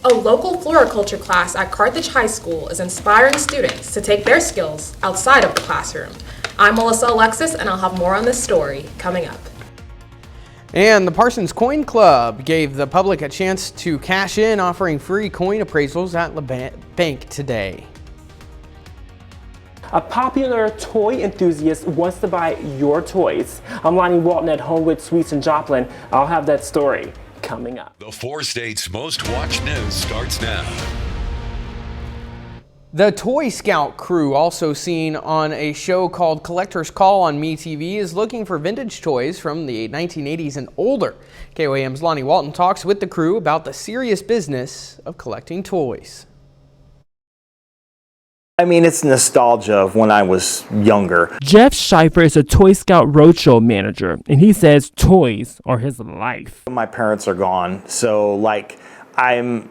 A local floriculture class at Carthage High School is inspiring students to take their skills outside of the classroom. I'm Melissa Alexis, and I'll have more on this story coming up. And the Parsons Coin Club gave the public a chance to cash in, offering free coin appraisals at the bank today. A popular toy enthusiast wants to buy your toys. I'm Lonnie Walton at Homewood Suites in Joplin. I'll have that story coming up. The 4 states' most watched news starts now. The Toy Scout crew, also seen on a show called Collector's Call on MeTV, is looking for vintage toys from the 1980s and older. KOAM's Lonnie Walton talks with the crew about the serious business of collecting toys. I mean, it's nostalgia of when I was younger. Jeff Schleifer is a Toy Scout Roadshow manager, and he says toys are his life. My parents are gone, so like I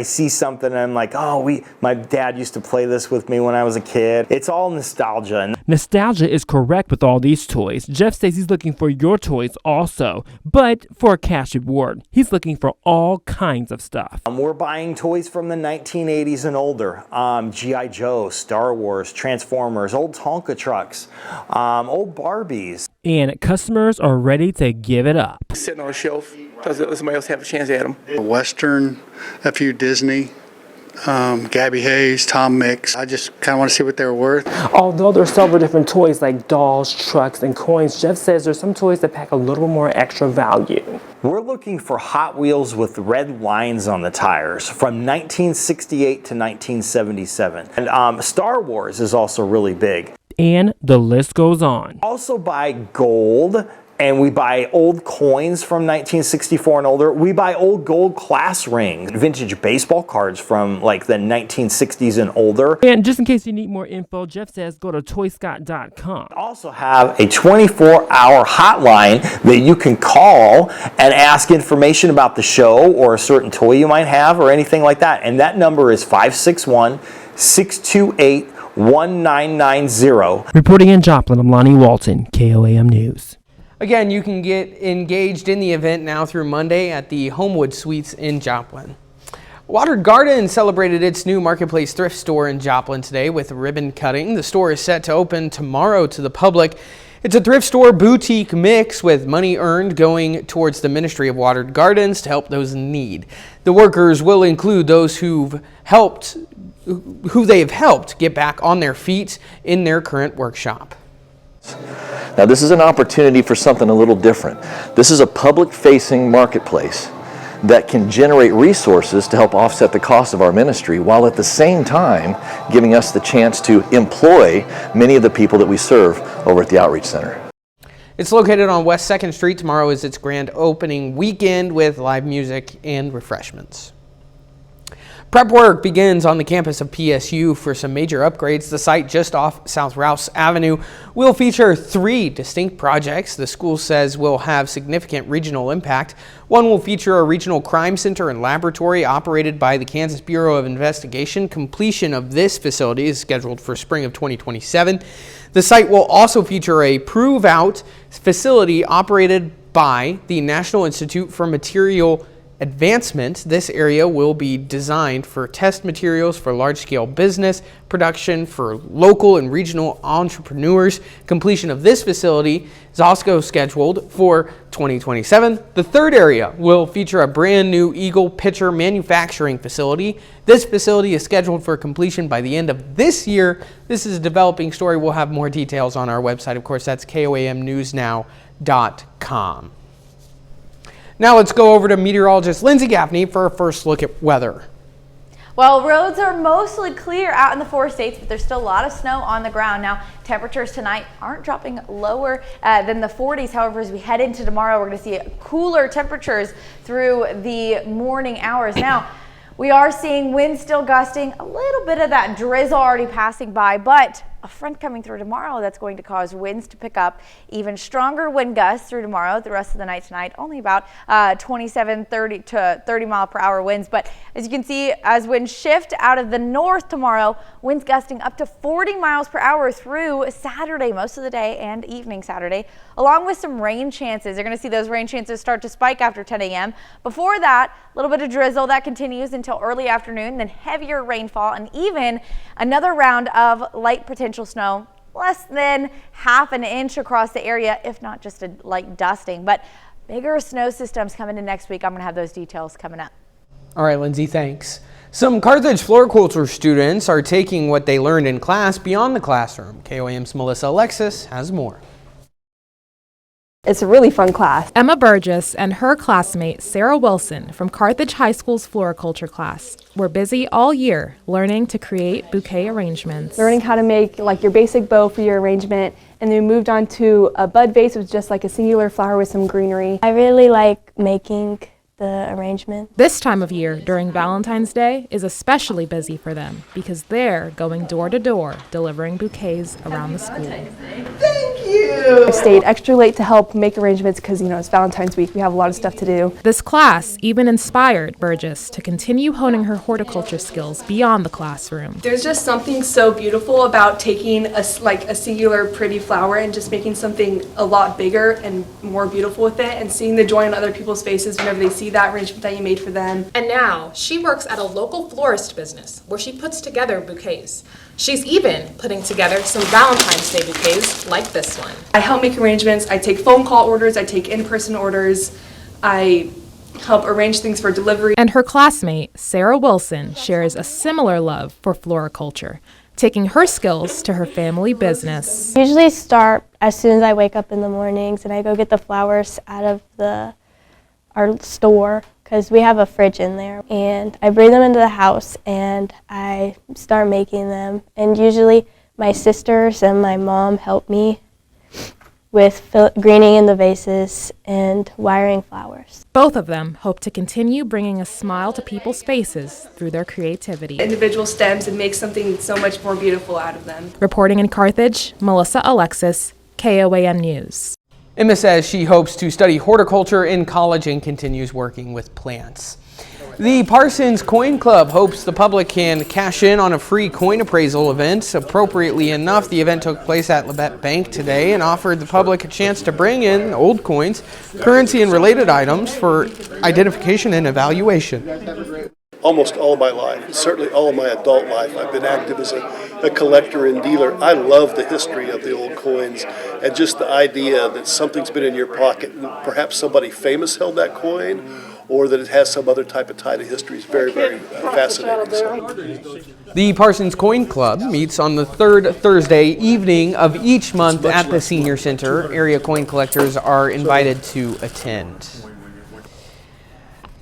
see something and I'm like, oh, my dad used to play this with me when I was a kid. It's all nostalgia. Nostalgia is correct with all these toys. Jeff says he's looking for your toys also, but for a cash reward. He's looking for all kinds of stuff. We're buying toys from the 1980s and older. G.I. Joe, Star Wars, Transformers, old Tonka trucks, old Barbies. And customers are ready to give it up. Sitting on a shelf, let somebody else have a chance at them. Western, a few Disney, Gabby Hayes, Tom Mix. I just kind of want to see what they're worth. Although there's several different toys like dolls, trucks, and coins, Jeff says there's some toys that pack a little more extra value. We're looking for Hot Wheels with red lines on the tires from 1968 to 1977. And Star Wars is also really big. And the list goes on. Also buy gold, and we buy old coins from 1964 and older. We buy old gold class rings, vintage baseball cards from like the 1960s and older. And just in case you need more info, Jeff says go to toyscott.com. Also have a 24-hour hotline that you can call and ask information about the show or a certain toy you might have or anything like that. And that number is 561-628-1990. Reporting in Joplin, I'm Lonnie Walton, KOAM News. Again, you can get engaged in the event now through Monday at the Homewood Suites in Joplin. Watered Garden celebrated its new Marketplace thrift store in Joplin today with ribbon cutting. The store is set to open tomorrow to the public. It's a thrift store boutique mix with money earned going towards the Ministry of Watered Gardens to help those in need. The workers will include those who they have helped get back on their feet in their current workshop. Now this is an opportunity for something a little different. This is a public-facing marketplace that can generate resources to help offset the cost of our ministry while at the same time giving us the chance to employ many of the people that we serve over at the Outreach Center. It's located on West 2nd Street. Tomorrow is its grand opening weekend with live music and refreshments. Prep work begins on the campus of PSU for some major upgrades. The site just off South Rouse Avenue will feature 3 distinct projects the school says will have significant regional impact. One will feature a regional crime center and laboratory operated by the Kansas Bureau of Investigation. Completion of this facility is scheduled for spring of 2027. The site will also feature a prove-out facility operated by the National Institute for Material Advancement. This area will be designed for test materials for large-scale business production for local and regional entrepreneurs. Completion of this facility is also scheduled for 2027. The third area will feature a brand new Eagle Pitcher manufacturing facility. This facility is scheduled for completion by the end of this year. This is a developing story. We'll have more details on our website. Of course, that's KOAMnewsnow.com. Now let's go over to meteorologist Lindsay Gaffney for a first look at weather. Well, roads are mostly clear out in the 4 states, but there's still a lot of snow on the ground. Now, temperatures tonight aren't dropping lower than the 40s. However, as we head into tomorrow, we're going to see cooler temperatures through the morning hours. Now, we are seeing winds still gusting, a little bit of that drizzle already passing by, but a front coming through tomorrow that's going to cause winds to pick up. Even stronger wind gusts through tomorrow. The rest of the night tonight, only about 30 to 30 mile per hour winds. But as you can see, as winds shift out of the north tomorrow, winds gusting up to 40 miles per hour through Saturday, most of the day and evening Saturday, along with some rain chances. You're going to see those rain chances start to spike after 10 a.m. Before that, a little bit of drizzle that continues until early afternoon, then heavier rainfall and even another round of light potential snow, less than half an inch across the area, if not just a light dusting. But bigger snow systems coming in next week. I'm going to have those details coming up. All right, Lindsay, thanks. Some Carthage floriculture students are taking what they learned in class beyond the classroom. KOAM's Melissa Alexis has more. It's a really fun class. Emma Burgess and her classmate Sarah Wilson from Carthage High School's floriculture class were busy all year learning to create bouquet arrangements. Learning how to make like your basic bow for your arrangement, and then we moved on to a bud vase with just like a singular flower with some greenery. I really like making the arrangement. This time of year during Valentine's Day is especially busy for them because they're going door to door delivering bouquets around the school. Thank you! I stayed extra late to help make arrangements because, you know, it's Valentine's week. We have a lot of stuff to do. This class even inspired Burgess to continue honing her horticulture skills beyond the classroom. There's just something so beautiful about taking a singular pretty flower and just making something a lot bigger and more beautiful with it, and seeing the joy on other people's faces whenever they see that arrangement that you made for them. And now she works at a local florist business where she puts together bouquets. She's even putting together some Valentine's Day bouquets like this one. I help make arrangements. I take phone call orders. I take in-person orders. I help arrange things for delivery. And her classmate, Sarah Wilson, shares a similar love for floriculture, taking her skills to her family business. I usually start as soon as I wake up in the mornings, and I go get the flowers out of our store because we have a fridge in there, and I bring them into the house and I start making them, and usually my sisters and my mom help me with greening in the vases and wiring flowers. Both of them hope to continue bringing a smile to people's faces through their creativity. Individual stems and make something so much more beautiful out of them. Reporting in Carthage, Melissa Alexis, KOAM News. Emma says she hopes to study horticulture in college and continues working with plants. The Parsons Coin Club hopes the public can cash in on a free coin appraisal event. Appropriately enough, the event took place at Labette Bank today and offered the public a chance to bring in old coins, currency, and related items for identification and evaluation. Almost all of my life, certainly all of my adult life, I've been active as a collector and dealer. I love the history of the old coins and just the idea that something's been in your pocket and perhaps somebody famous held that coin, or that it has some other type of tie to history is very, very fascinating. The Parsons Coin Club meets on the third Thursday evening of each month at the Senior Center. Area coin collectors are invited to attend.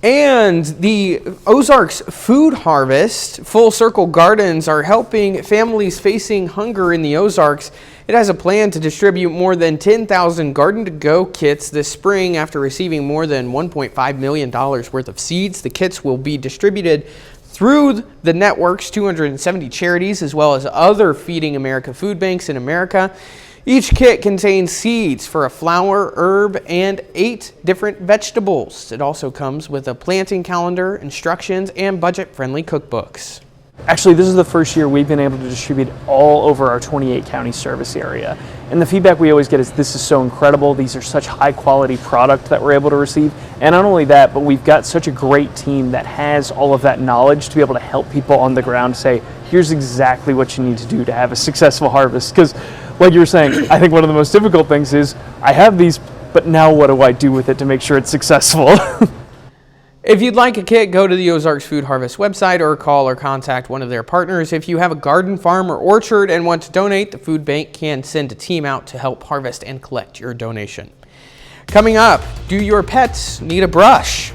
And the Ozarks food harvest, Full Circle Gardens, are helping families facing hunger in the Ozarks. It has a plan to distribute more than 10,000 garden-to-go kits this spring after receiving more than $1.5 million worth of seeds. The kits will be distributed through the network's 270 charities, as well as other Feeding America food banks in America. Each kit contains seeds for a flower, herb, and 8 different vegetables. It also comes with a planting calendar, instructions, and budget-friendly cookbooks. Actually, this is the first year we've been able to distribute all over our 28 county service area. And the feedback we always get is this is so incredible. These are such high quality product that we're able to receive. And not only that, but we've got such a great team that has all of that knowledge to be able to help people on the ground say, here's exactly what you need to do to have a successful harvest. Because like you were saying, I think one of the most difficult things is I have these, but now what do I do with it to make sure it's successful? If you'd like a kit, go to the Ozarks Food Harvest website or call or contact one of their partners. If you have a garden, farm, or orchard and want to donate, the food bank can send a team out to help harvest and collect your donation. Coming up, do your pets need a brush?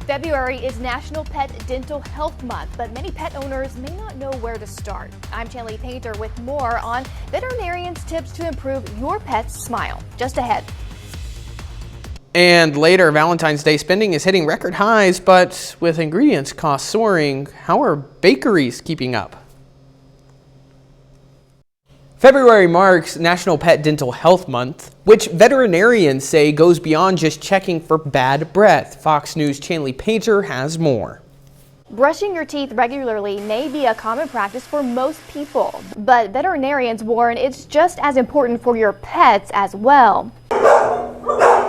February is National Pet Dental Health Month, but many pet owners may not know where to start. I'm Chanley Painter with more on veterinarians' tips to improve your pet's smile. Just ahead. And later, Valentine's Day spending is hitting record highs, but with ingredients costs soaring, how are bakeries keeping up? February marks National Pet Dental Health Month, which veterinarians say goes beyond just checking for bad breath. Fox News' Chanley Painter has more. Brushing your teeth regularly may be a common practice for most people, but veterinarians warn it's just as important for your pets as well.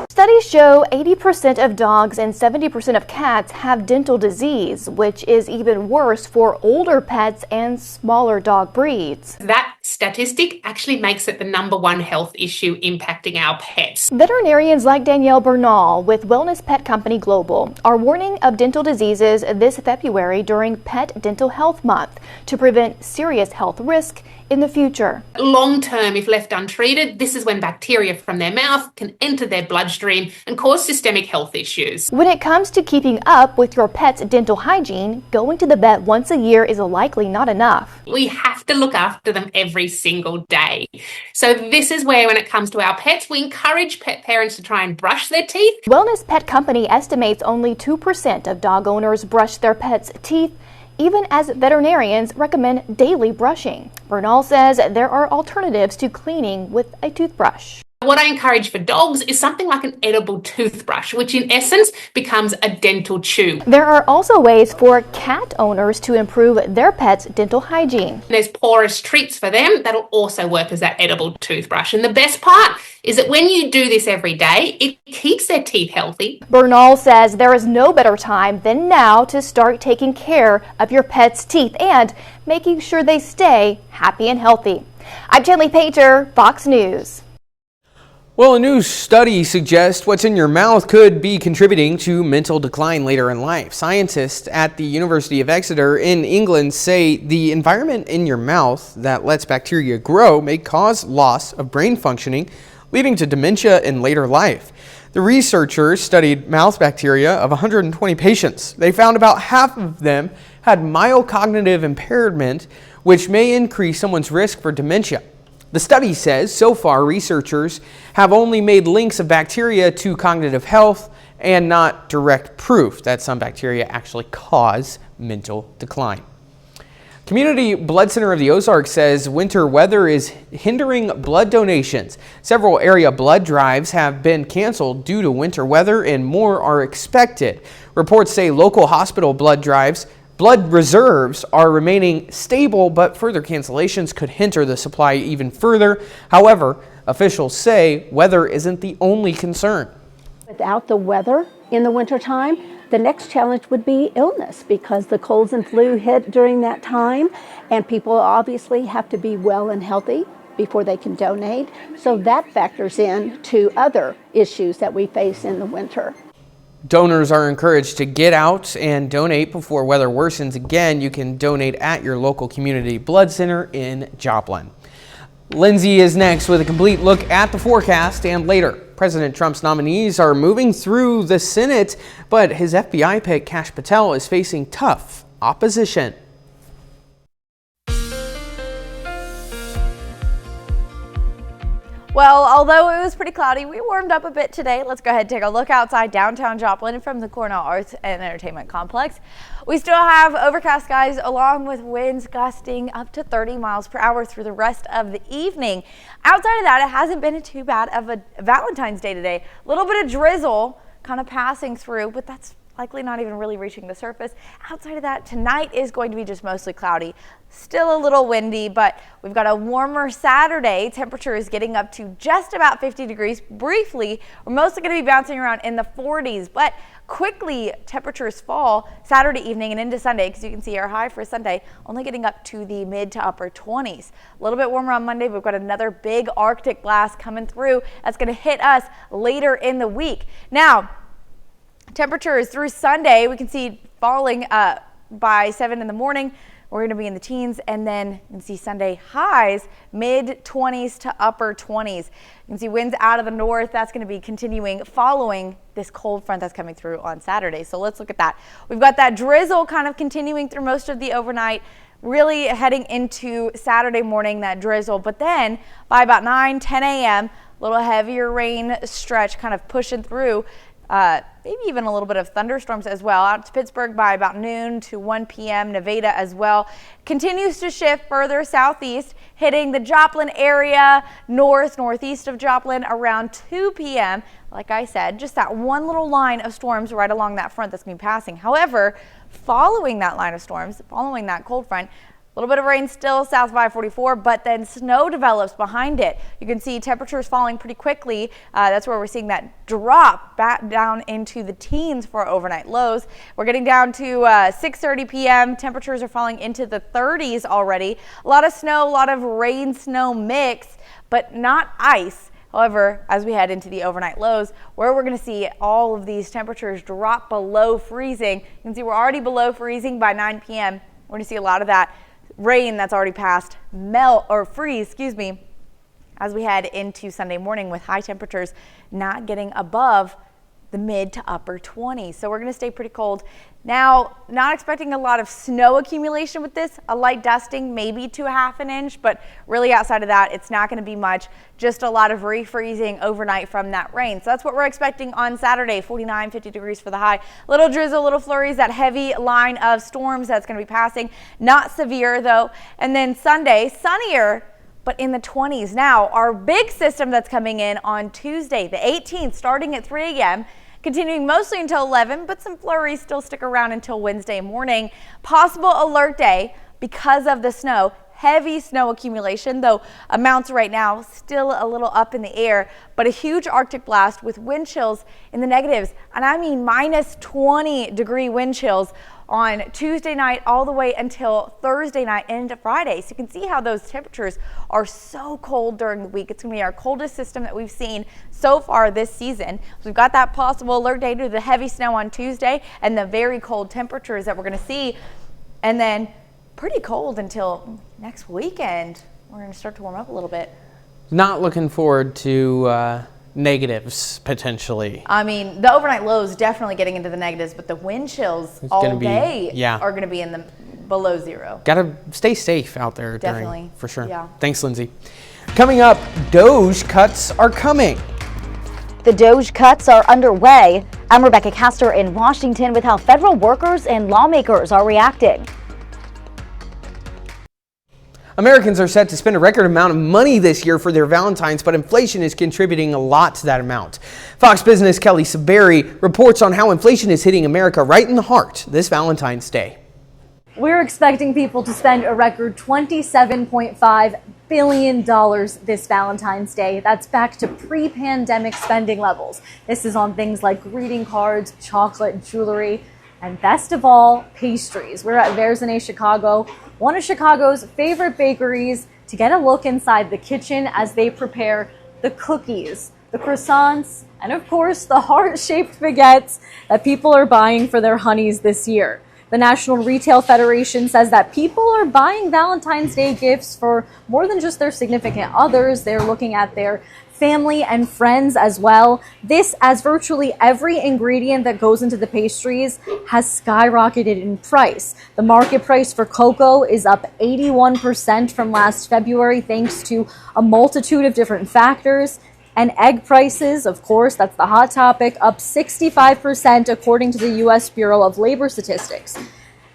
Studies show 80% of dogs and 70% of cats have dental disease, which is even worse for older pets and smaller dog breeds. That statistic actually makes it the #1 health issue impacting our pets. Veterinarians like Danielle Bernal with Wellness Pet Company Global are warning of dental diseases this February during Pet Dental Health Month to prevent serious health risk in the future. Long term, if left untreated, this is when bacteria from their mouth can enter their bloodstream and cause systemic health issues. When it comes to keeping up with your pet's dental hygiene, going to the vet once a year is likely not enough. We have to look after them every single day. So this is where, when it comes to our pets, we encourage pet parents to try and brush their teeth. Wellness Pet Company estimates only 2% of dog owners brush their pets' teeth, even as veterinarians recommend daily brushing. Bernal says there are alternatives to cleaning with a toothbrush. What I encourage for dogs is something like an edible toothbrush, which in essence becomes a dental chew. There are also ways for cat owners to improve their pets' dental hygiene. There's porous treats for them that'll also work as that edible toothbrush. And the best part is that when you do this every day, it keeps their teeth healthy. Bernal says there is no better time than now to start taking care of your pet's teeth and making sure they stay happy and healthy. I'm Chanley Painter, Fox News. Well, a new study suggests what's in your mouth could be contributing to mental decline later in life. Scientists at the University of Exeter in England say the environment in your mouth that lets bacteria grow may cause loss of brain functioning, leading to dementia in later life. The researchers studied mouth bacteria of 120 patients. They found about half of them had mild cognitive impairment, which may increase someone's risk for dementia. The study says so far researchers have only made links of bacteria to cognitive health and not direct proof that some bacteria actually cause mental decline. Community Blood Center of the Ozarks says winter weather is hindering blood donations. Several area blood drives have been canceled due to winter weather and more are expected. Reports say local hospital blood reserves are remaining stable, but further cancellations could hinder the supply even further. However, officials say weather isn't the only concern. Without the weather in the wintertime, the next challenge would be illness because the colds and flu hit during that time, and people obviously have to be well and healthy before they can donate. So that factors in to other issues that we face in the winter. Donors are encouraged to get out and donate before weather worsens again. You can donate at your local community blood center in Joplin. Lindsay is next with a complete look at the forecast, and later, President Trump's nominees are moving through the Senate, but his FBI pick, Kash Patel, is facing tough opposition. Well, although it was pretty cloudy, we warmed up a bit today. Let's go ahead and take a look outside downtown Joplin from the Cornell Arts and Entertainment Complex. We still have overcast skies along with winds gusting up to 30 miles per hour through the rest of the evening. Outside of that, it hasn't been too bad of a Valentine's Day today. A little bit of drizzle kind of passing through, but that's likely not even really reaching the surface. Outside of that, tonight is going to be just mostly cloudy. Still a little windy, but we've got a warmer Saturday. Temperature is getting up to just about 50 degrees. Briefly, we're mostly going to be bouncing around in the 40s, but quickly temperatures fall Saturday evening and into Sunday, because you can see our high for Sunday only getting up to the mid to upper 20s. A little bit warmer on Monday. We've got another big Arctic blast coming through that's going to hit us later in the week. Now, temperatures through Sunday, we can see falling by 7 in the morning. We're going to be in the teens, and then you can see Sunday highs mid 20s to upper 20s. You can see winds out of the north. That's going to be continuing following this cold front that's coming through on Saturday. So let's look at that. We've got that drizzle kind of continuing through most of the overnight, really heading into Saturday morning, that drizzle. But then by about 9, 10 a.m., a little heavier rain stretch kind of pushing through. maybe even a little bit of thunderstorms as well. Out to Pittsburgh by about noon to 1 p.m. Nevada as well. Continues to shift further southeast, hitting the Joplin area, northeast of Joplin around 2 p.m. Like I said, just that one little line of storms right along that front that's going to be passing. However, following that line of storms, following that cold front, a little bit of rain still south of I-44, but then snow develops behind it. You can see temperatures falling pretty quickly. That's where we're seeing that drop back down into the teens for our overnight lows. We're getting down to 6:30 p.m. Temperatures are falling into the 30s already. A lot of snow, a lot of rain-snow mix, but not ice. However, as we head into the overnight lows, where we're going to see all of these temperatures drop below freezing. You can see we're already below freezing by 9 p.m. We're going to see a lot of that rain that's already passed freeze, as we head into Sunday morning with high temperatures not getting above the mid to upper 20s. So we're going to stay pretty cold. Now, not expecting a lot of snow accumulation with this, a light dusting, maybe to a half an inch, but really outside of that, it's not going to be much, just a lot of refreezing overnight from that rain. So that's what we're expecting on Saturday, 49, 50 degrees for the high. Little drizzle, little flurries, that heavy line of storms that's going to be passing. Not severe though. And then Sunday, sunnier, but in the 20s. Now, our big system that's coming in on Tuesday, the 18th, starting at 3 a.m., continuing mostly until 11, but some flurries still stick around until Wednesday morning. Possible alert day because of the snow. Heavy snow accumulation, though amounts right now still a little up in the air, but a huge Arctic blast with wind chills in the negatives, and I mean minus 20 degree wind chills on Tuesday night all the way until Thursday night into Friday. So you can see how those temperatures are so cold during the week. It's going to be our coldest system that we've seen so far this season. So we've got that possible alert day due to the heavy snow on Tuesday and the very cold temperatures that we're going to see. And then pretty cold until next weekend. We're going to start to warm up a little bit. Not looking forward to negatives potentially. I mean, the overnight lows definitely getting into the negatives, but the wind chills all day are going to be in the below zero. Gotta stay safe out there. Definitely. For sure. Yeah. Thanks, Lindsay. Coming up, Doge cuts are coming. The Doge cuts are underway. I'm Rebecca Castor in Washington with how federal workers and lawmakers are reacting. Americans are set to spend a record amount of money this year for their Valentines, but inflation is contributing a lot to that amount. Fox Business' Kelly February reports on how inflation is hitting America right in the heart this Valentine's Day. We're expecting people to spend a record $27.5 billion this Valentine's Day. That's back to pre-pandemic spending levels. This is on things like greeting cards, chocolate, jewelry, and best of all, pastries. We're at Versailles, Chicago, one of Chicago's favorite bakeries, to get a look inside the kitchen as they prepare the cookies, the croissants, and of course the heart-shaped baguettes that people are buying for their honeys this year. The National Retail Federation says that people are buying Valentine's Day gifts for more than just their significant others. They're looking at their family and friends as well. This, as virtually every ingredient that goes into the pastries has skyrocketed in price. The market price for cocoa is up 81% from last February thanks to a multitude of different factors. And egg prices, of course, that's the hot topic, up 65% according to the U.S. Bureau of Labor Statistics.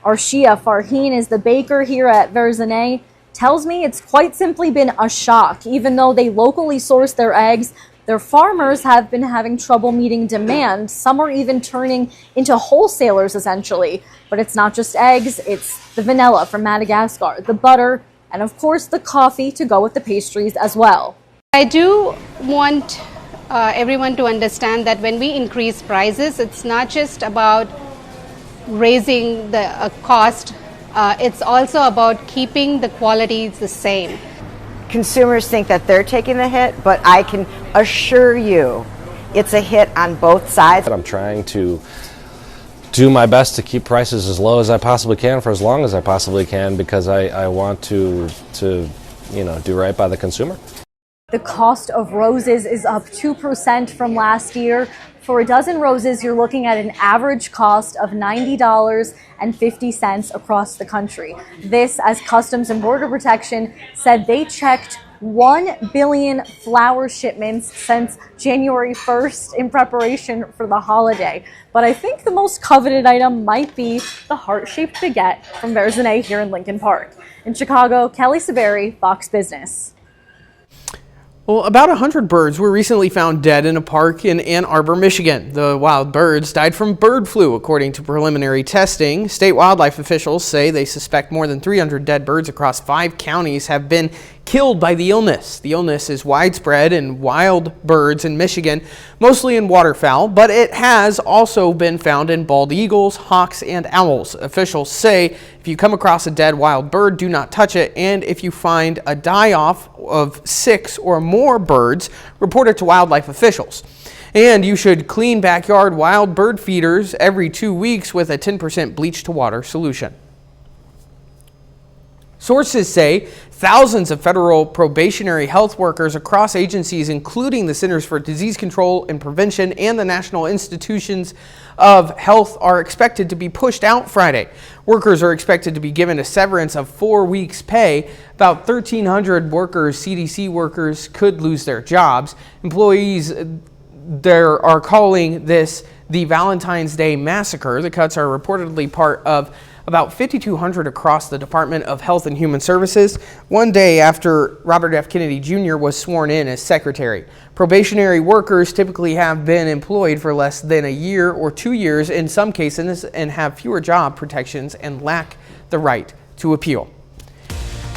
Arshia Farheen is the baker here at Versailles. Tells me it's quite simply been a shock. Even though they locally source their eggs, their farmers have been having trouble meeting demand. Some are even turning into wholesalers, essentially. But it's not just eggs, it's the vanilla from Madagascar, the butter, and of course the coffee to go with the pastries as well. I do want everyone to understand that when we increase prices, it's not just about raising the cost. It's also about keeping the quality the same. Consumers think that they're taking the hit, but I can assure you it's a hit on both sides. I'm trying to do my best to keep prices as low as I possibly can for as long as I possibly can because I want to do right by the consumer. The cost of roses is up 2% from last year. For a dozen roses, you're looking at an average cost of $90.50 across the country. This, as Customs and Border Protection said they checked 1 billion flower shipments since January 1st in preparation for the holiday. But I think the most coveted item might be the heart-shaped baguette from Verzenay here in Lincoln Park. In Chicago, Kelly Saberi, Fox Business. Well, about 100 birds were recently found dead in a park in Ann Arbor, Michigan. The wild birds died from bird flu, according to preliminary testing. State wildlife officials say they suspect more than 300 dead birds across 5 counties have been killed by the illness. The illness is widespread in wild birds in Michigan, mostly in waterfowl, but it has also been found in bald eagles, hawks, and owls. Officials say if you come across a dead wild bird, do not touch it, and if you find a die-off of 6 or more birds, report it to wildlife officials. And you should clean backyard wild bird feeders every 2 weeks with a 10% bleach to water solution. Sources say thousands of federal probationary health workers across agencies, including the Centers for Disease Control and Prevention and the National Institutions of Health, are expected to be pushed out Friday. Workers are expected to be given a severance of 4 weeks' pay. About 1,300 workers, CDC workers, could lose their jobs. Employees there are calling this the Valentine's Day Massacre. The cuts are reportedly part of about 5,200 across the Department of Health and Human Services, one day after Robert F. Kennedy Jr. was sworn in as secretary. Probationary workers typically have been employed for less than a year or 2 years in some cases and have fewer job protections and lack the right to appeal.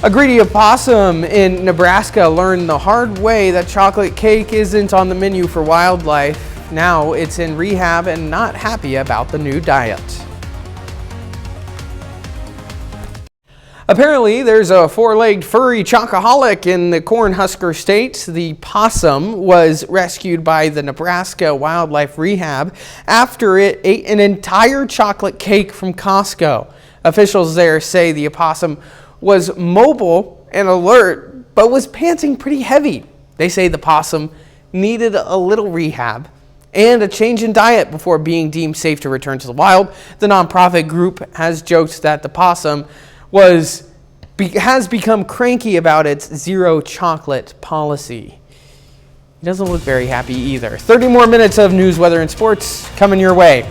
A greedy opossum in Nebraska learned the hard way that chocolate cake isn't on the menu for wildlife. Now it's in rehab and not happy about the new diet. Apparently, there's a 4-legged furry chocoholic in the Cornhusker State. The possum was rescued by the Nebraska Wildlife Rehab after it ate an entire chocolate cake from Costco. Officials there say the opossum was mobile and alert, but was panting pretty heavy. They say the possum needed a little rehab and a change in diet before being deemed safe to return to the wild. The nonprofit group has joked that the possum has become cranky about its zero chocolate policy. He doesn't look very happy either. 30 more minutes of news, weather, and sports coming your way.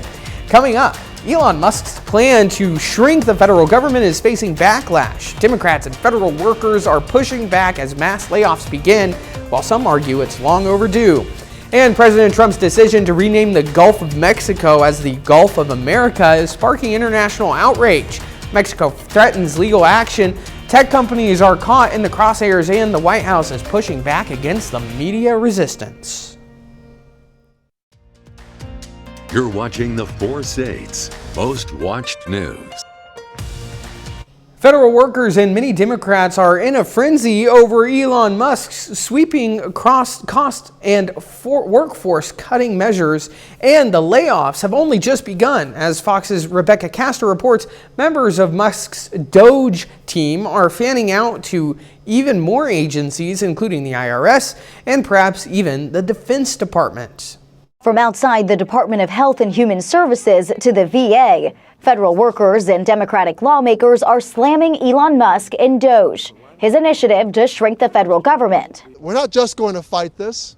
Coming up, Elon Musk's plan to shrink the federal government is facing backlash. Democrats and federal workers are pushing back as mass layoffs begin, while some argue it's long overdue. And President Trump's decision to rename the Gulf of Mexico as the Gulf of America is sparking international outrage. Mexico threatens legal action. Tech companies are caught in the crosshairs, and the White House is pushing back against the media resistance. You're watching the 4 States Most Watched News. Federal workers and many Democrats are in a frenzy over Elon Musk's sweeping across cost and workforce cutting measures, and the layoffs have only just begun. As Fox's Rebecca Castor reports, members of Musk's Doge team are fanning out to even more agencies, including the IRS and perhaps even the Defense Department. From outside the Department of Health and Human Services to the VA, federal workers and Democratic lawmakers are slamming Elon Musk and Doge, his initiative to shrink the federal government. We're not just going to fight this.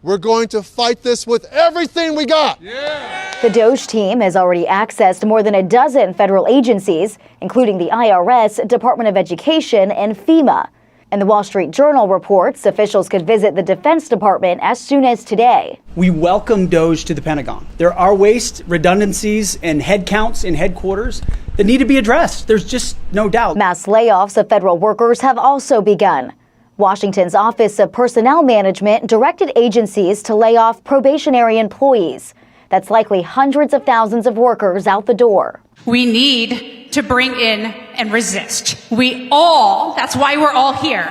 We're going to fight this with everything we got. Yeah. The Doge team has already accessed more than a dozen federal agencies, including the IRS, Department of Education, and FEMA. And the Wall Street Journal reports officials could visit the Defense Department as soon as today. We welcome Doge to the Pentagon. There are waste, redundancies, and headcounts in headquarters that need to be addressed. There's just no doubt. Mass layoffs of federal workers have also begun. Washington's Office of Personnel Management directed agencies to lay off probationary employees. That's likely hundreds of thousands of workers out the door. We need to bring in and resist. That's why we're all here.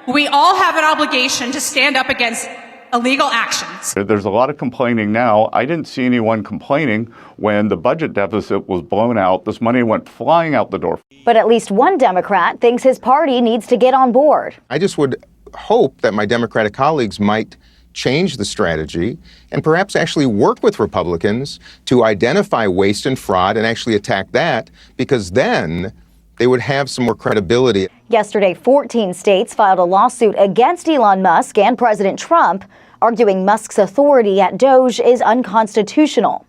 We all have an obligation to stand up against illegal actions. There's a lot of complaining now. I didn't see anyone complaining when the budget deficit was blown out. This money went flying out the door. But at least one Democrat thinks his party needs to get on board. I just would hope that my Democratic colleagues might change the strategy and perhaps actually work with Republicans to identify waste and fraud and actually attack that, because then they would have some more credibility. Yesterday, 14 states filed a lawsuit against Elon Musk and President Trump, arguing Musk's authority at Doge is unconstitutional.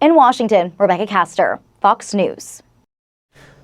In Washington, Rebecca Castor, Fox News.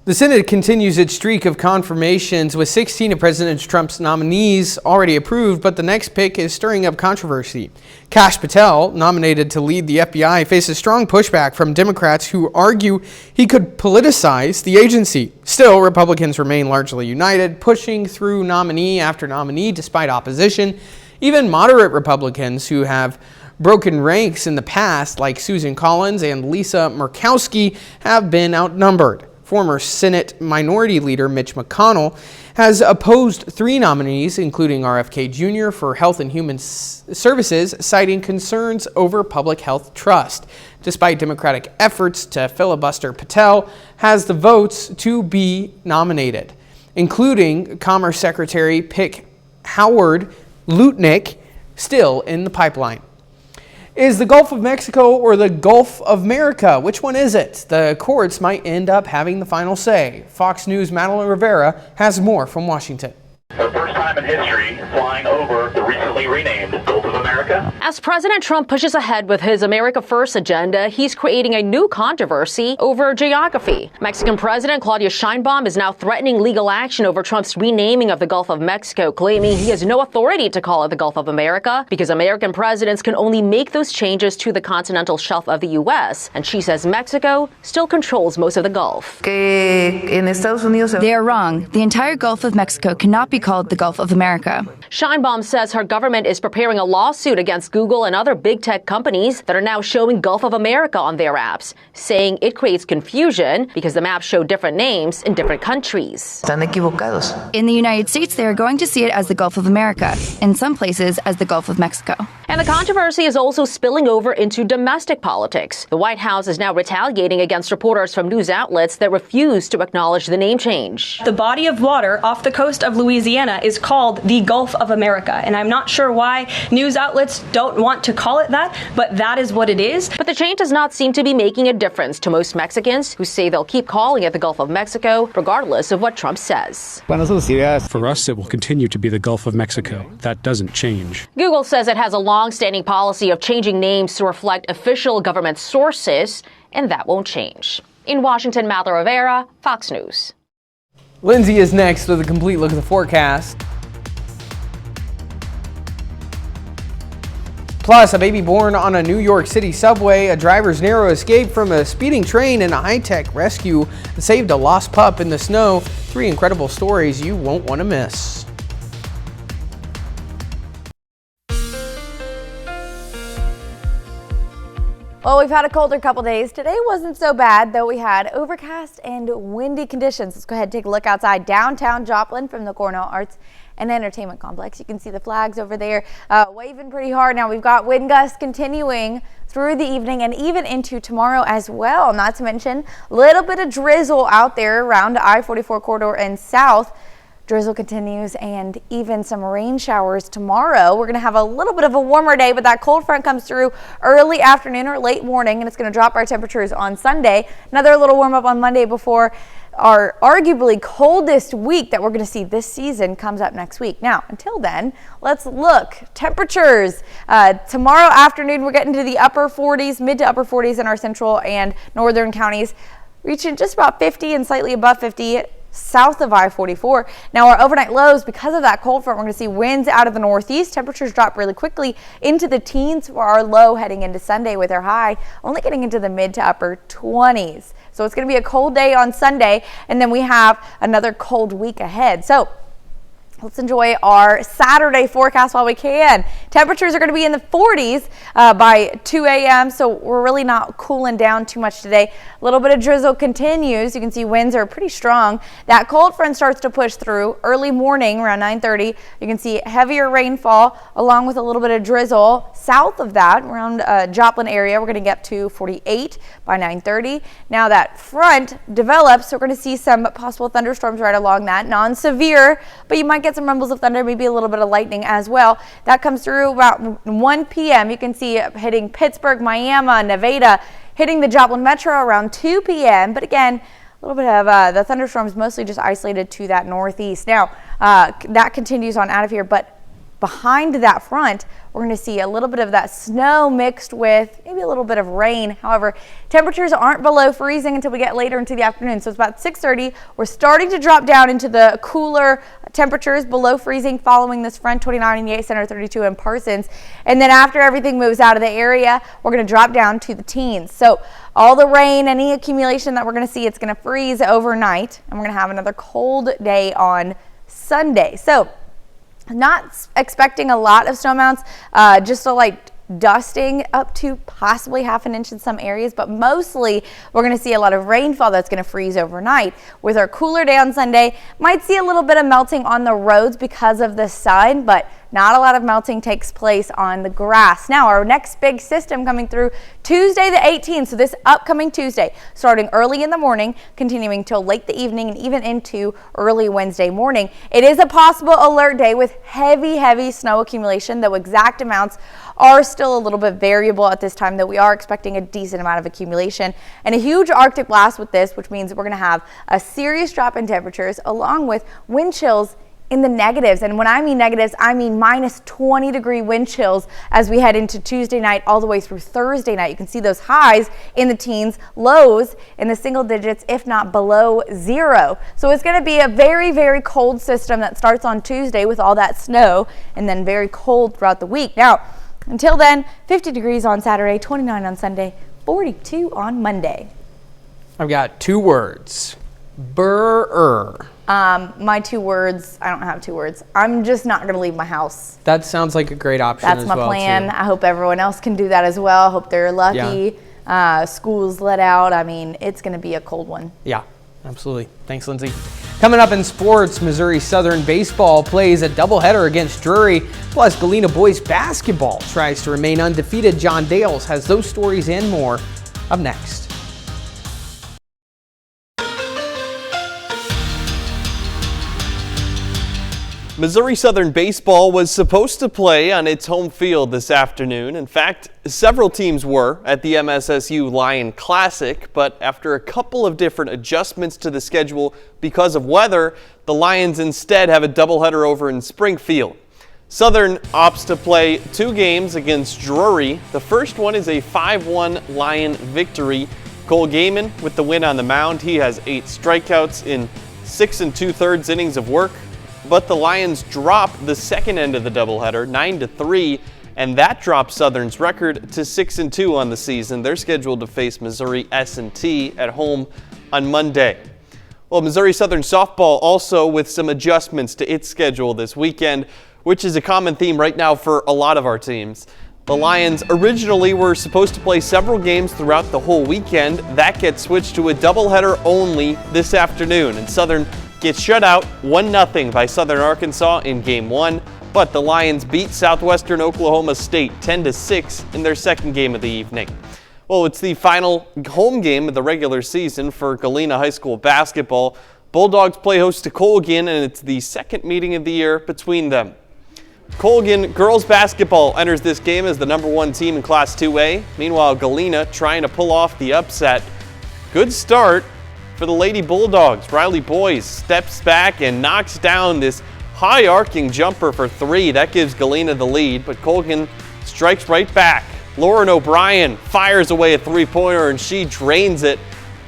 The Senate continues its streak of confirmations with 16 of President Trump's nominees already approved, but the next pick is stirring up controversy. Kash Patel, nominated to lead the FBI, faces strong pushback from Democrats who argue he could politicize the agency. Still, Republicans remain largely united, pushing through nominee after nominee despite opposition. Even moderate Republicans who have broken ranks in the past, like Susan Collins and Lisa Murkowski, have been outnumbered. Former Senate Minority Leader Mitch McConnell has opposed 3 nominees, including RFK Jr. for Health and Human Services, citing concerns over public health trust. Despite Democratic efforts to filibuster, Patel has the votes to be nominated, including Commerce Secretary Pick Howard Lutnick, still in the pipeline. Is the Gulf of Mexico or the Gulf of America? Which one is it? The courts might end up having the final say. Fox News' Madeline Rivera has more from Washington. The first time in history flying over the recently renamed Gulf of America. As President Trump pushes ahead with his America First agenda, he's creating a new controversy over geography. Mexican President Claudia Sheinbaum is now threatening legal action over Trump's renaming of the Gulf of Mexico, claiming he has no authority to call it the Gulf of America because American presidents can only make those changes to the continental shelf of the U.S. And she says Mexico still controls most of the Gulf. They are wrong. The entire Gulf of Mexico cannot be called the Gulf of America. Sheinbaum says her government is preparing a lawsuit against Google and other big tech companies that are now showing Gulf of America on their apps, saying it creates confusion because the maps show different names in different countries. In the United States, they are going to see it as the Gulf of America, in some places as the Gulf of Mexico. And the controversy is also spilling over into domestic politics. The White House is now retaliating against reporters from news outlets that refuse to acknowledge the name change. The body of water off the coast of Louisiana is called the Gulf of America, and I'm not sure why news outlets don't want to call it that, but that is what it is. But the change does not seem to be making a difference to most Mexicans, who say they'll keep calling it the Gulf of Mexico, regardless of what Trump says. For us, it will continue to be the Gulf of Mexico. That doesn't change. Google says it has a long-standing policy of changing names to reflect official government sources, and that won't change. In Washington, Madeline Rivera, Fox News. Lindsay is next with a complete look at the forecast. Plus, a baby born on a New York City subway, a driver's narrow escape from a speeding train, and a high-tech rescue that saved a lost pup in the snow. 3 incredible stories you won't want to miss. Well, we've had a colder couple days. Today wasn't so bad, though we had overcast and windy conditions. Let's go ahead and take a look outside downtown Joplin from the Cornell Arts and Entertainment Complex. You can see the flags over there waving pretty hard. Now we've got wind gusts continuing through the evening and even into tomorrow as well. Not to mention a little bit of drizzle out there around I-44 corridor and south. Drizzle continues and even some rain showers tomorrow. We're going to have a little bit of a warmer day, but that cold front comes through early afternoon or late morning, and it's going to drop our temperatures on Sunday. Another little warm up on Monday before our arguably coldest week that we're going to see this season comes up next week. Now, until then, let's look. Temperatures. Tomorrow afternoon, we're getting to the upper 40s, mid to upper 40s in our central and northern counties, reaching just about 50 and slightly above 50 south of I-44. Now our overnight lows, because of that cold front, we're going to see winds out of the northeast. Temperatures drop really quickly into the teens for our low heading into Sunday, with our high only getting into the mid to upper 20s. So it's going to be a cold day on Sunday, and then we have another cold week ahead. So let's enjoy our Saturday forecast while we can. Temperatures are going to be in the 40s by 2 a.m., so we're really not cooling down too much today. A little bit of drizzle continues. You can see winds are pretty strong. That cold front starts to push through early morning around 9:30. You can see heavier rainfall along with a little bit of drizzle. South of that, around Joplin area, we're going to get to 48 by 9:30. Now that front develops, so we're going to see some possible thunderstorms right along that. Non-severe, but you might get some rumbles of thunder, maybe a little bit of lightning as well. That comes through through about 1 p.m. You can see it hitting Pittsburgh, Miami, Nevada, hitting the Joplin Metro around 2 p.m. But again, a little bit of the thunderstorms mostly just isolated to that northeast. Now, that continues on out of here, but behind that front, we're going to see a little bit of that snow mixed with maybe a little bit of rain. However, temperatures aren't below freezing until we get later into the afternoon. So it's about 6:30. We're starting to drop down into the cooler temperatures below freezing following this front, 29 in Yates Center, 32 in Parsons. And then after everything moves out of the area, we're going to drop down to the teens. So all the rain, any accumulation that we're going to see, it's going to freeze overnight. And we're going to have another cold day on Sunday. So not expecting a lot of snow amounts, just a light dusting up to possibly half an inch in some areas, but mostly we're going to see a lot of rainfall that's going to freeze overnight. With our cooler day on Sunday, might see a little bit of melting on the roads because of the sun, but not a lot of melting takes place on the grass. Now, our next big system coming through Tuesday the 18th, so this upcoming Tuesday, starting early in the morning, continuing till late the evening and even into early Wednesday morning. It is a possible alert day with heavy snow accumulation, though exact amounts are still a little bit variable at this time, though we are expecting a decent amount of accumulation and a huge Arctic blast with this, which means we're going to have a serious drop in temperatures along with wind chills in the negatives. And when I mean negatives, I mean minus 20-degree wind chills as we head into Tuesday night all the way through Thursday night. You can see those highs in the teens, lows in the single digits, if not below zero. So it's going to be a very cold system that starts on Tuesday with all that snow and then very cold throughout the week. Now, until then, 50 degrees on Saturday, 29 on Sunday, 42 on Monday. I've got 2 words. Burr. My 2 words, I don't have 2 words. I'm just not going to leave my house. That sounds like a great option. That's my plan. I hope everyone else can do that as well. I hope they're lucky. Yeah. School's let out. I mean, it's going to be a cold one. Yeah, absolutely. Thanks, Lindsay. Coming up in sports, Missouri Southern baseball plays a doubleheader against Drury. Plus, Galena boys basketball tries to remain undefeated. John Dales has those stories and more up next. Missouri Southern baseball was supposed to play on its home field this afternoon. In fact, several teams were at the MSSU Lion Classic, but after a couple of different adjustments to the schedule because of weather, the Lions instead have a doubleheader over in Springfield. Southern opts to play 2 games against Drury. The first one is a 5-1 Lion victory. Cole Gaiman with the win on the mound. He has 8 strikeouts in 6 2/3 innings of work. But the Lions drop the second end of the doubleheader, 9-3, and that drops Southern's record to 6-2 on the season. They're scheduled to face Missouri S&T at home on Monday. Well, Missouri Southern softball also with some adjustments to its schedule this weekend, which is a common theme right now for a lot of our teams. The Lions originally were supposed to play several games throughout the whole weekend. That gets switched to a doubleheader only this afternoon, and Southern gets shut out 1-0 by Southern Arkansas in Game 1, but the Lions beat Southwestern Oklahoma State 10-6 in their second game of the evening. Well, it's the final home game of the regular season for Galena High School basketball. Bulldogs play host to Colgan, and it's the second meeting of the year between them. Colgan girls basketball enters this game as the #1 team in Class 2A. Meanwhile, Galena trying to pull off the upset. Good start for the Lady Bulldogs. Riley Boyes steps back and knocks down this high arcing jumper for 3. That gives Galena the lead, but Colgan strikes right back. Lauren O'Brien fires away a 3-pointer and she drains it.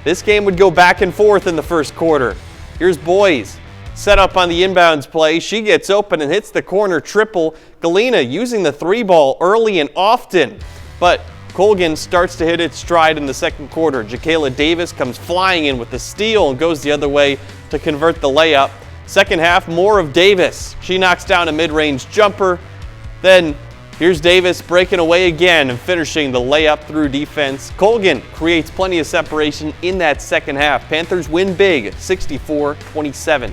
This game would go back and forth in the first quarter. Here's Boyes. Set up on the inbounds play. She gets open and hits the corner triple. Galena using the 3-ball early and often, but Colgan starts to hit its stride in the second quarter. Jakayla Davis comes flying in with the steal and goes the other way to convert the layup. Second half, more of Davis. She knocks down a mid-range jumper. Then here's Davis breaking away again and finishing the layup through defense. Colgan creates plenty of separation in that second half. Panthers win big, 64-27.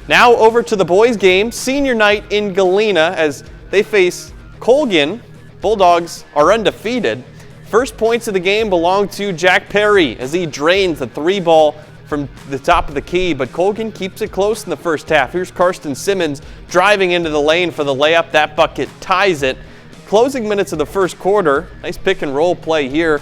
Now over to the boys' game, senior night in Galena as they face Colgan. Bulldogs are undefeated. First points of the game belong to Jack Perry as he drains the 3-ball from the top of the key, but Colgan keeps it close in the first half. Here's Karsten Simmons driving into the lane for the layup. That bucket ties it. Closing minutes of the first quarter, nice pick and roll play here.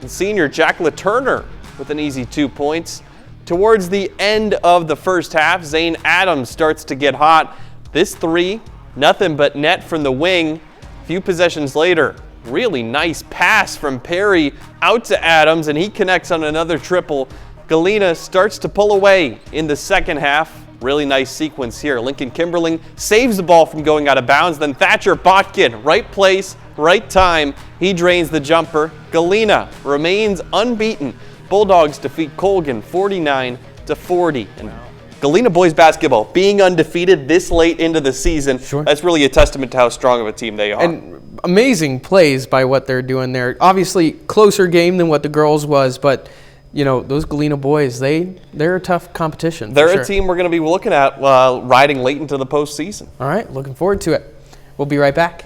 And senior Jack LaTurner with an easy 2 points. Towards the end of the first half, Zane Adams starts to get hot. This three, nothing but net from the wing. A few possessions later, really nice pass from Perry out to Adams, and he connects on another triple. Galena starts to pull away in the second half. Really nice sequence here. Lincoln Kimberling saves the ball from going out of bounds. Then Thatcher Botkin, right place, right time. He drains the jumper. Galena remains unbeaten. Bulldogs defeat Colgan 49-40. And Galena boys basketball being undefeated this late into the season, that's really a testament to how strong of a team they are. And amazing plays by what they're doing there. Obviously, closer game than what the girls was, but you know, those Galena boys, they're a tough competition. They're a team we're going to be looking at riding late into the postseason. All right, looking forward to it. We'll be right back.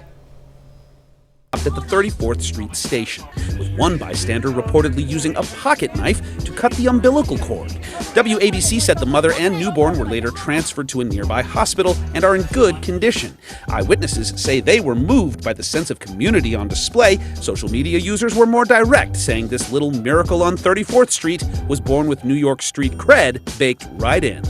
At the 34th Street station, with one bystander reportedly using a pocket knife to cut the umbilical cord. WABC said the mother and newborn were later transferred to a nearby hospital and are in good condition. Eyewitnesses say they were moved by the sense of community on display. Social media users were more direct, saying this little miracle on 34th Street was born with New York street cred baked right in.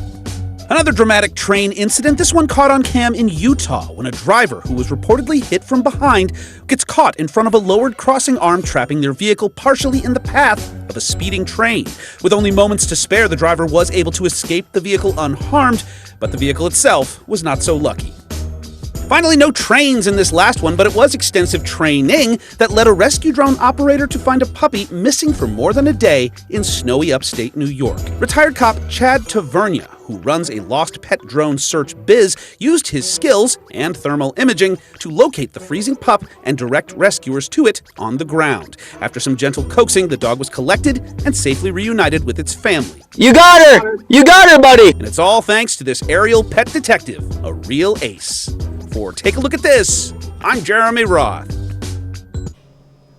Another dramatic train incident, this one caught on cam in Utah when a driver who was reportedly hit from behind gets caught in front of a lowered crossing arm, trapping their vehicle partially in the path of a speeding train. With only moments to spare, the driver was able to escape the vehicle unharmed, but the vehicle itself was not so lucky. Finally, no trains in this last one, but it was extensive training that led a rescue drone operator to find a puppy missing for more than a day in snowy upstate New York. Retired cop Chad Tavernia, who runs a lost pet drone search biz, used his skills and thermal imaging to locate the freezing pup and direct rescuers to it on the ground. After some gentle coaxing, the dog was collected and safely reunited with its family. You got her! You got her, buddy! And it's all thanks to this aerial pet detective, a real ace. For Take a Look at This, I'm Jeremy Roth.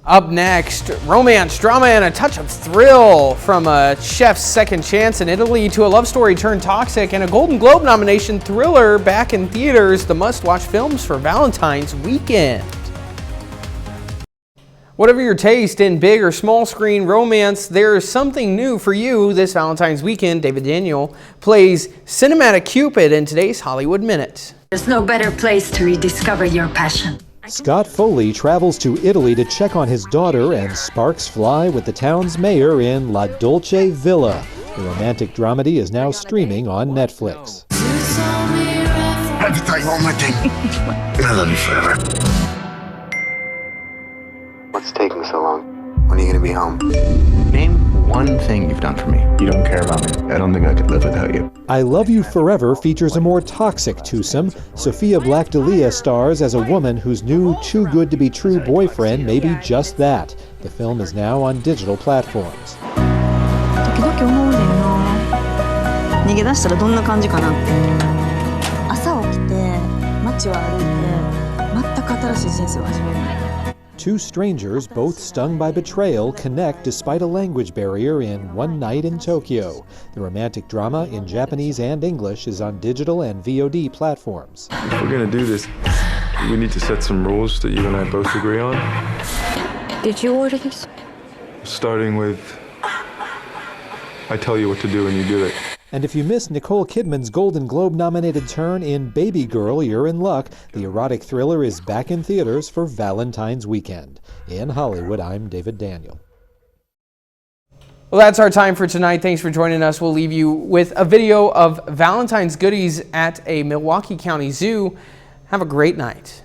Up next, romance, drama, and a touch of thrill from a chef's second chance in Italy to a love story turned toxic and a Golden Globe nomination thriller back in theaters, the must-watch films for Valentine's weekend. Whatever your taste in big or small screen romance, there's something new for you this Valentine's weekend. David Daniel plays Cinematic Cupid in today's Hollywood Minute. There's no better place to rediscover your passion. Scott Foley travels to Italy to check on his daughter, and sparks fly with the town's mayor in La Dolce Villa. The romantic dramedy is now streaming on Netflix. I have to tell you one more thing. I love you forever. What's taking so long? When are you going to be home? Name one thing you've done for me. You don't care about me. I don't think I could live without you. I Love You Forever features a more toxic twosome. Sophia Black-D'Elia stars as a woman whose new too-good-to-be-true boyfriend may be just that. The film is now on digital platforms. 時々思うねんな。逃げ出したらどんな感じかなって。朝起きて街を歩いて全く新しい人生を始める。 Two strangers, both stung by betrayal, connect despite a language barrier in One Night in Tokyo. The romantic drama in Japanese and English is on digital and VOD platforms. If we're gonna do this, we need to set some rules that you and I both agree on. Did you order this? Starting with, I tell you what to do and you do it. And if you missed Nicole Kidman's Golden Globe-nominated turn in Baby Girl, you're in luck. The erotic thriller is back in theaters for Valentine's weekend. In Hollywood, I'm David Daniel. Well, that's our time for tonight. Thanks for joining us. We'll leave you with a video of Valentine's goodies at a Milwaukee County Zoo. Have a great night.